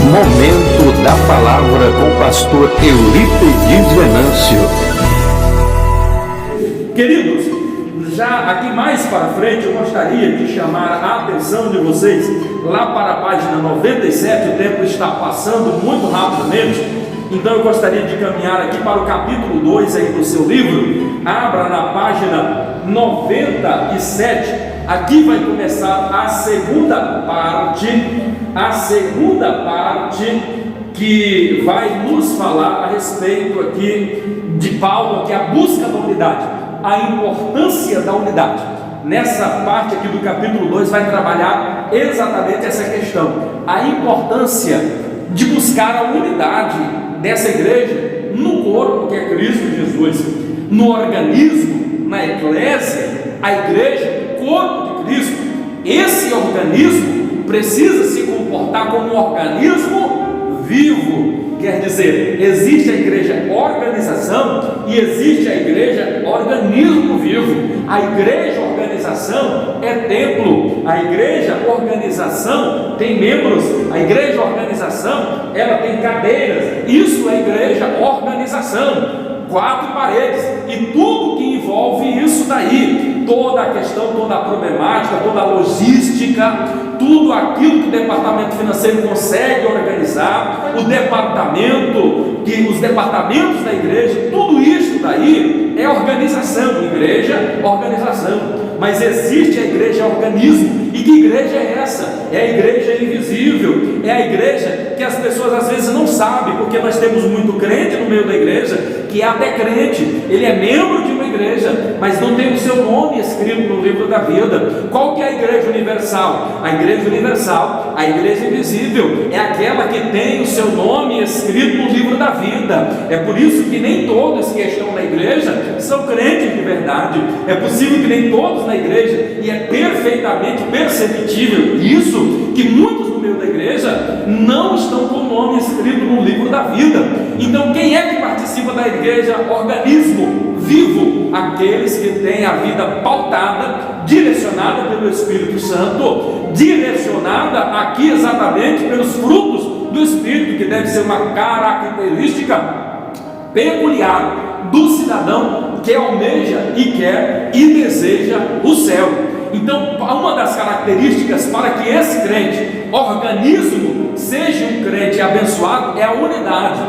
Momento da Palavra com o pastor Eurípides Venâncio. Queridos, já aqui mais para frente eu gostaria de chamar a atenção de vocês lá para a página 97. O tempo está passando muito rapidamente, então eu gostaria de caminhar aqui para o capítulo 2 aí do seu livro. Abra na página 97. Aqui vai começar a segunda parte que vai nos falar a respeito aqui de Paulo, que é a busca da unidade, a importância da unidade. Nessa parte aqui do capítulo 2 vai trabalhar exatamente essa questão, a importância de buscar a unidade dessa igreja no corpo que é Cristo Jesus, no organismo, na eclésia, a igreja, o corpo de Cristo. Esse organismo precisa se comportar como um organismo vivo. Quer dizer, existe a igreja organização e existe a igreja organismo vivo. A igreja organização é templo, a igreja organização tem membros, a igreja organização ela tem cadeiras. Isso é igreja organização, 4 paredes e tudo que envolve isso daí, toda a questão, toda a problemática, toda a logística, tudo aquilo que o departamento financeiro consegue organizar, os departamentos da igreja, tudo isso daí é organização, igreja, organização. Mas existe a igreja organismo. E que igreja é essa? É a igreja invisível, é a igreja que as pessoas às vezes não sabem, porque nós temos muito crente no meio da igreja, que é até crente, ele é membro de uma igreja, mas não tem o seu nome escrito no livro da vida. Qual que é a igreja universal? A igreja universal, a igreja invisível, é aquela que tem o seu nome escrito no livro da vida. É por isso que nem todos que estão na igreja são crentes de verdade. É possível que nem todos na igreja, e é perfeitamente perceptível isso, que muitos no meio da igreja não estão com o nome escrito no livro da vida. Então quem é que participa da igreja organismo vivo? Aqueles que têm a vida pautada, direcionada pelo Espírito Santo, direcionada aqui exatamente pelos frutos do Espírito, que deve ser uma característica peculiar do cidadão que almeja e quer e deseja o céu. Então, uma das características para que esse crente, organismo, seja um crente abençoado é a unidade.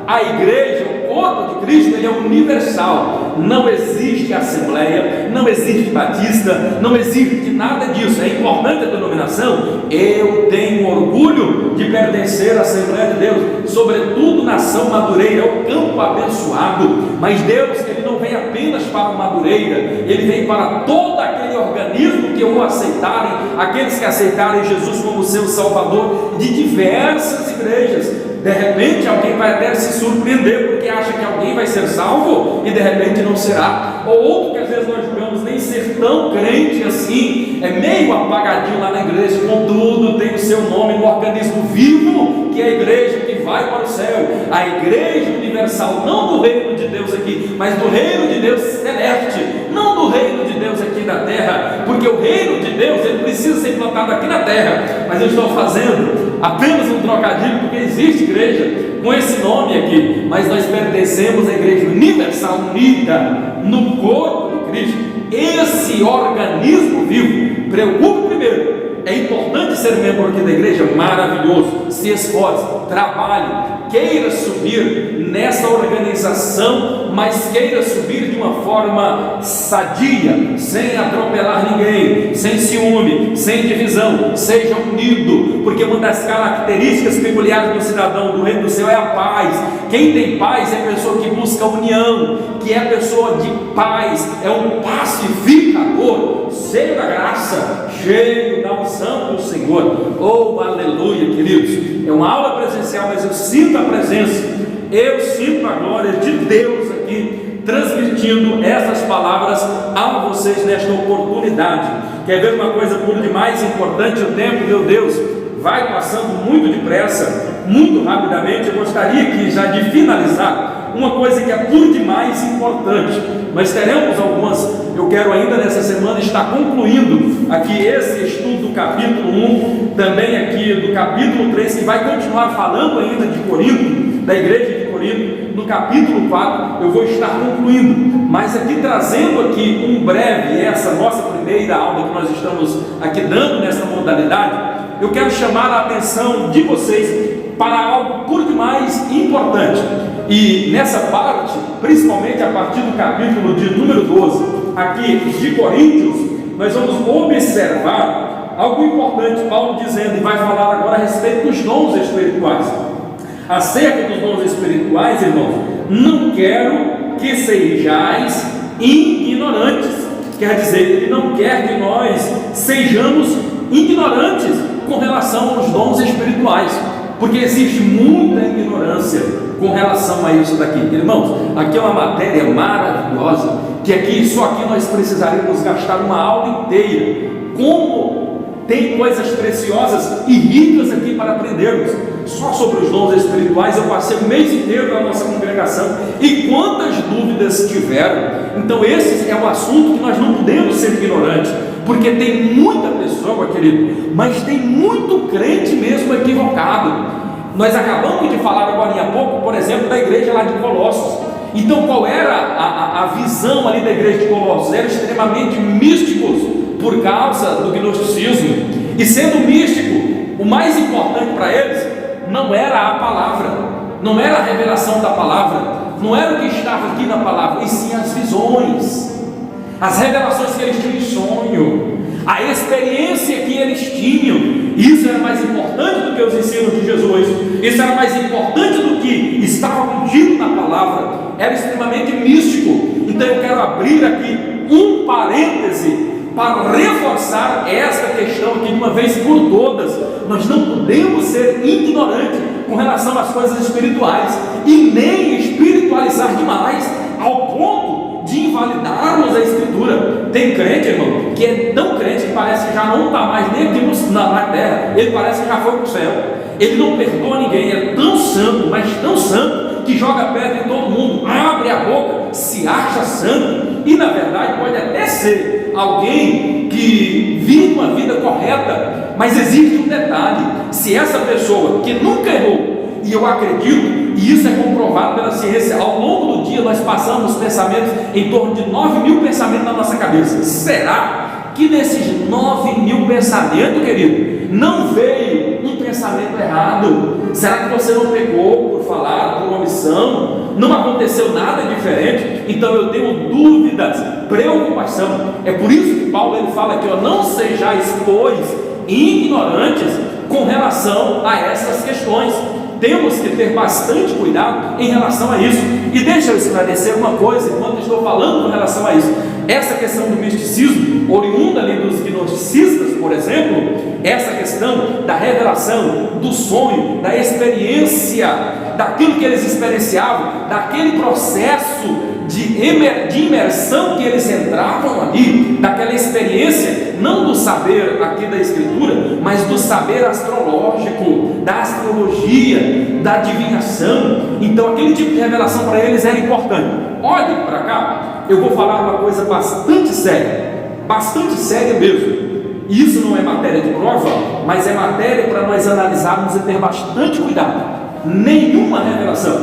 A igreja, o corpo de Cristo, ele é universal. Não existe assembleia, não existe batista, não existe nada disso. É importante a denominação. Eu tenho orgulho de pertencer à Assembleia de Deus, sobretudo nação Madureira, é o campo abençoado. Mas Deus, ele não vem apenas para Madureira, ele vem para todo aquele organismo que o aceitarem, aqueles que aceitarem Jesus como seu Salvador, de diversas igrejas. De repente alguém vai até se surpreender, porque acha que alguém vai ser salvo e de repente não será. Ou outro que às vezes nós julgamos nem ser tão crente assim, é meio apagadinho lá na igreja, contudo tem o seu nome no organismo vivo, que é a igreja que vai para o céu, a igreja universal, não do reino de Deus aqui, mas do reino de Deus celeste, não do reino de Deus aqui da terra, porque o reino de Deus ele precisa ser implantado aqui na terra. Mas eu estou fazendo apenas um trocadilho, porque existe igreja com esse nome aqui, mas nós pertencemos à igreja universal, unida no corpo de Cristo. Esse organismo vivo, preocupe primeiro. É importante ser membro aqui da igreja, maravilhoso. Se esforce, trabalhe, queira subir nessa organização, mas queira subir de uma forma sadia, sem atropelar ninguém, sem ciúme, sem divisão. Seja unido, porque uma das características peculiares do cidadão do reino do céu é a paz. Quem tem paz é a pessoa que busca união, que é a pessoa de paz, é um pacificador, cheio da graça, cheio da unção do Senhor. Oh, aleluia, queridos. É uma aula presencial, mas eu sinto a presença, eu sinto a glória de Deus aqui, transmitindo essas palavras a vocês nesta oportunidade. Quer ver uma coisa por demais importante? O tempo, meu Deus, vai passando muito depressa, muito rapidamente. Eu gostaria aqui já de finalizar uma coisa que é por demais importante. Nós teremos algumas, eu quero ainda nessa semana estar concluindo aqui esse estudo do capítulo 1, também aqui do capítulo 3, que vai continuar falando ainda de Corinto, da igreja de Corinto. No capítulo 4 eu vou estar concluindo, mas aqui trazendo aqui um breve, essa nossa primeira aula que nós estamos aqui dando nessa modalidade, eu quero chamar a atenção de vocês para algo por demais importante. E nessa parte, principalmente a partir do capítulo de número 12, aqui de Coríntios, nós vamos observar algo importante, Paulo dizendo, e vai falar agora a respeito dos dons espirituais. Acerca dos dons espirituais, irmãos, não quero que sejais ignorantes. Quer dizer, ele não quer que nós sejamos ignorantes com relação aos dons espirituais, porque existe muita ignorância com relação a isso daqui. Irmãos, aqui é uma matéria maravilhosa, que aqui, só aqui nós precisaríamos gastar uma aula inteira. Como tem coisas preciosas e ricas aqui para aprendermos. Só sobre os dons espirituais eu passei o mês inteiro na nossa congregação, e quantas dúvidas tiveram. Então esse é um assunto que nós não podemos ser ignorantes, porque tem muita pessoa, querido, mas tem muito crente mesmo equivocado. Nós acabamos de falar agora há pouco, por exemplo, da igreja lá de Colossos. Então qual era a visão ali da igreja de Colossos? Eram extremamente místicos por causa do gnosticismo, e sendo místico, o mais importante para eles não era a palavra, não era a revelação da palavra, não era o que estava aqui na palavra, e sim as visões, as revelações que eles tinham em sonho, a experiência que eles tinham. Isso era mais importante do que os ensinos de Jesus, isso era mais importante do que estava contido na palavra, era extremamente místico. Então eu quero abrir aqui um parêntese para reforçar esta questão aqui de uma vez por todas. Nós não podemos ser ignorantes com relação às coisas espirituais, e nem espiritualizar demais ao ponto de invalidarmos a Escritura. Tem crente, irmão, que é tão crente que parece que já não está mais nem aqui na terra, ele parece que já foi para o céu, ele não perdoa ninguém, é tão santo, mas tão santo, que joga pedra em todo mundo, abre a boca, se acha santo, e na verdade pode até ser alguém que vive uma vida correta, mas existe um detalhe: se essa pessoa que nunca errou, e eu acredito, e isso é comprovado pela ciência, ao longo do dia nós passamos pensamentos, em torno de 9.000 pensamentos na nossa cabeça. Será que nesses 9.000 pensamentos, querido, não veio um pensamento errado? Será que você não pecou por falar, por omissão? Não aconteceu nada diferente? Então eu tenho dúvidas, preocupação. É por isso que Paulo ele fala aqui, ó, não sejais, pois, ignorantes com relação a essas questões. Temos que ter bastante cuidado em relação a isso. E deixa eu esclarecer uma coisa enquanto estou falando com relação a isso. Essa questão do misticismo, oriunda ali dos gnosticistas, por exemplo, essa questão da revelação, do sonho, da experiência, daquilo que eles experienciavam, daquele processo de imersão que eles entravam ali, daquela experiência, não do saber aqui da Escritura, mas do saber astrológico, da astrologia, da adivinhação. Então aquele tipo de revelação para eles era importante. Olhe para cá, eu vou falar uma coisa bastante séria mesmo. E isso não é matéria de prova, mas é matéria para nós analisarmos e ter bastante cuidado. Nenhuma revelação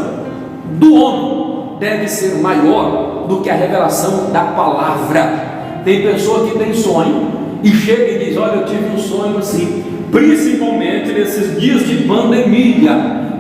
do homem deve ser maior do que a revelação da palavra. Tem pessoa que tem sonho e chega e diz, olha, eu tive um sonho assim. Principalmente nesses dias de pandemia,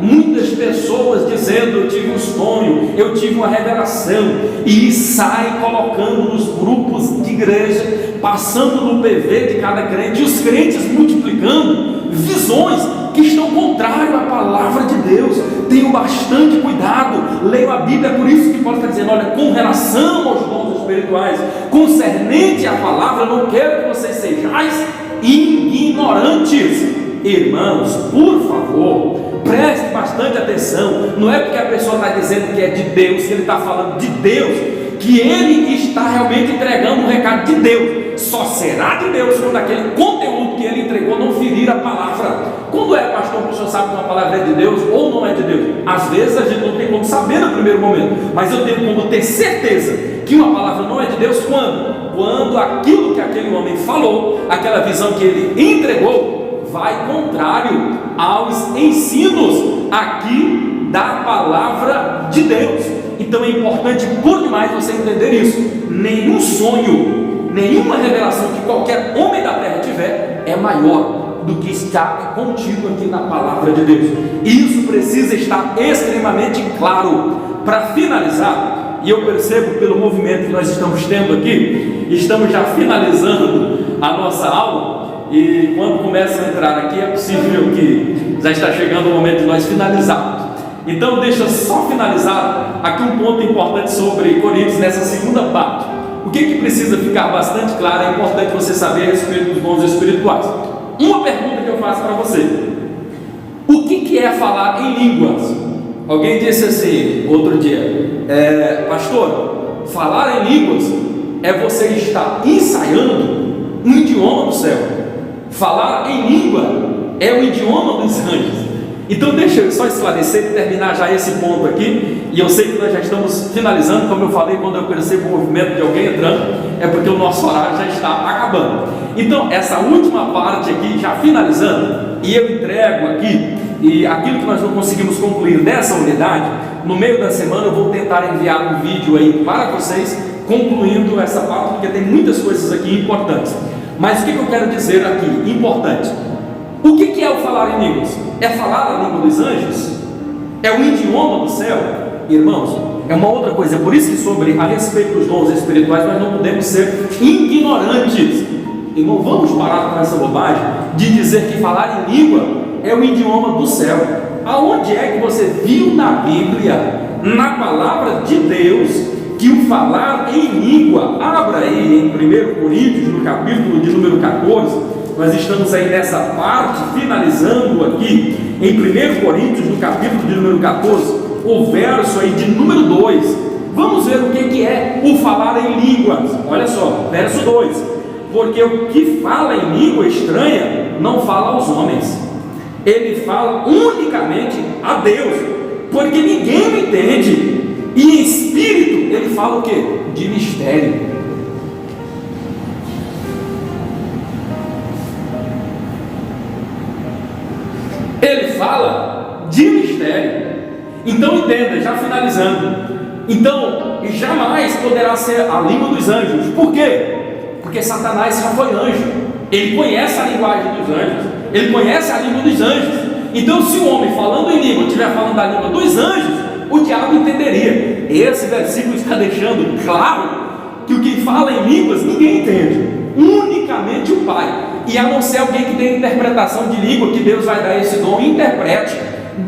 muitas pessoas dizendo, eu tive um sonho, eu tive uma revelação, e sai colocando nos grupos de igreja, passando no PV de cada crente, e os crentes multiplicando visões que estão contrárias à palavra de Deus. Tenham bastante cuidado, leiam a Bíblia. É por isso que Paulo está dizendo, olha, com relação aos dons espirituais, concernente à palavra, não quero que vocês sejais ignorantes. Irmãos, por favor, preste bastante atenção. Não é porque a pessoa está dizendo que é de Deus, que ele está falando de Deus, que ele está realmente entregando um recado de Deus. Só será de Deus quando aquele conteúdo que que ele entregou não ferir a palavra. Quando é, pastor, que o senhor sabe que uma palavra é de Deus ou não é de Deus? Às vezes a gente não tem como saber no primeiro momento, mas eu tenho como ter certeza que uma palavra não é de Deus quando aquilo que aquele homem falou, aquela visão que ele entregou, vai contrário aos ensinos aqui da palavra de Deus. Então é importante por demais você entender isso. Nenhum sonho, nenhuma revelação que qualquer homem da terra tiver é maior do que está contido aqui na palavra de Deus. Isso precisa estar extremamente claro. Para finalizar, e eu percebo pelo movimento que nós estamos tendo aqui, estamos já finalizando a nossa aula, e quando começa a entrar aqui é possível que já está chegando o momento de nós finalizarmos. Então deixa eu só finalizar aqui um ponto importante sobre Coríntios nessa segunda parte. O que precisa ficar bastante claro, é importante você saber a respeito dos dons espirituais. Uma pergunta que eu faço para você: o que é falar em línguas? Alguém disse assim outro dia, pastor, falar em línguas é você estar ensaiando um idioma do céu. Falar em língua é o idioma dos anjos. Então deixa eu só esclarecer e terminar já esse ponto aqui. E eu sei que nós já estamos finalizando. Como eu falei, quando eu percebo o movimento de alguém entrando, é porque o nosso horário já está acabando. Então essa última parte aqui, já finalizando, e eu entrego aqui, e aquilo que nós não conseguimos concluir nessa unidade, no meio da semana eu vou tentar enviar um vídeo aí para vocês, concluindo essa parte, porque tem muitas coisas aqui importantes. Mas o que eu quero dizer aqui, importante: o que é o falar em línguas? É falar a língua dos anjos? É o idioma do céu? Irmãos, é uma outra coisa. É por isso que a respeito dos dons espirituais nós não podemos ser ignorantes. Irmão, vamos parar com essa bobagem de dizer que falar em língua é o idioma do céu. Aonde é que você viu na Bíblia, na palavra de Deus, que o falar em língua? Abra aí em 1 Coríntios, no capítulo de número 14. Nós estamos aí nessa parte, finalizando aqui em 1 Coríntios, no capítulo de número 14, o verso aí de número 2. Vamos ver o que é o falar em línguas. Olha só, verso 2: porque o que fala em língua estranha não fala aos homens, ele fala unicamente a Deus, porque ninguém o entende, e em espírito ele fala o que? De mistério. Ele fala de mistério. Então entenda, já finalizando, então jamais poderá ser a língua dos anjos. Por quê? Porque Satanás já foi anjo, ele conhece a linguagem dos anjos, ele conhece a língua dos anjos. Então se o homem falando em língua estiver falando a língua dos anjos, o diabo entenderia. Esse versículo está deixando claro que o que fala em línguas ninguém entende, unicamente o Pai. E a não ser alguém que tenha interpretação de língua, que Deus vai dar esse dom, interprete.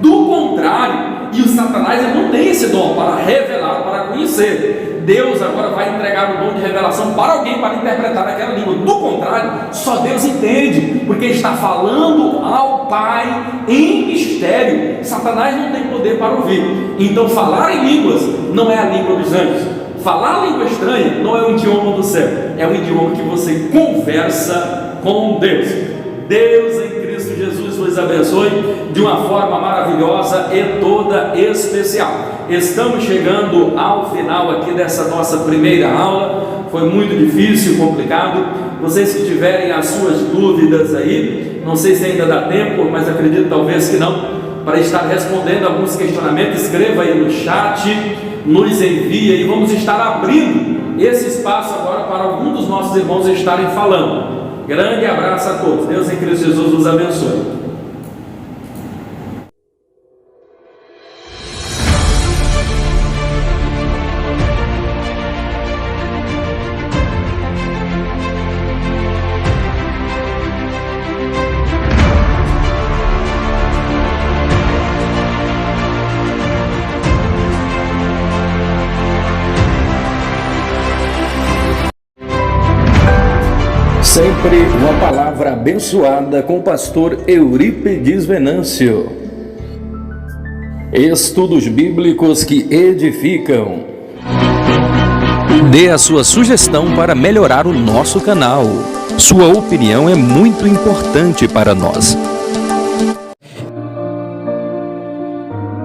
Do contrário, e o Satanás não tem esse dom para revelar, para conhecer. Deus agora vai entregar o dom de revelação para alguém para interpretar aquela língua. Do contrário, só Deus entende, porque está falando ao Pai em mistério. Satanás não tem poder para ouvir. Então falar em línguas não é a língua dos anjos. Falar a língua estranha não é o idioma do céu, é o idioma que você conversa com Deus. Deus em Cristo Jesus vos abençoe de uma forma maravilhosa e toda especial. Estamos chegando ao final aqui dessa nossa primeira aula. Foi muito difícil, complicado. Vocês que tiverem as suas dúvidas aí, não sei se ainda dá tempo, mas acredito talvez que não, para estar respondendo alguns questionamentos, escreva aí no chat, nos envia, e vamos estar abrindo esse espaço agora para algum dos nossos irmãos estarem falando. Grande abraço a todos. Deus em Cristo Jesus nos abençoe. Sempre uma palavra abençoada com o pastor Eurípides Venâncio. Estudos bíblicos que edificam. Dê a sua sugestão para melhorar o nosso canal. Sua opinião é muito importante para nós.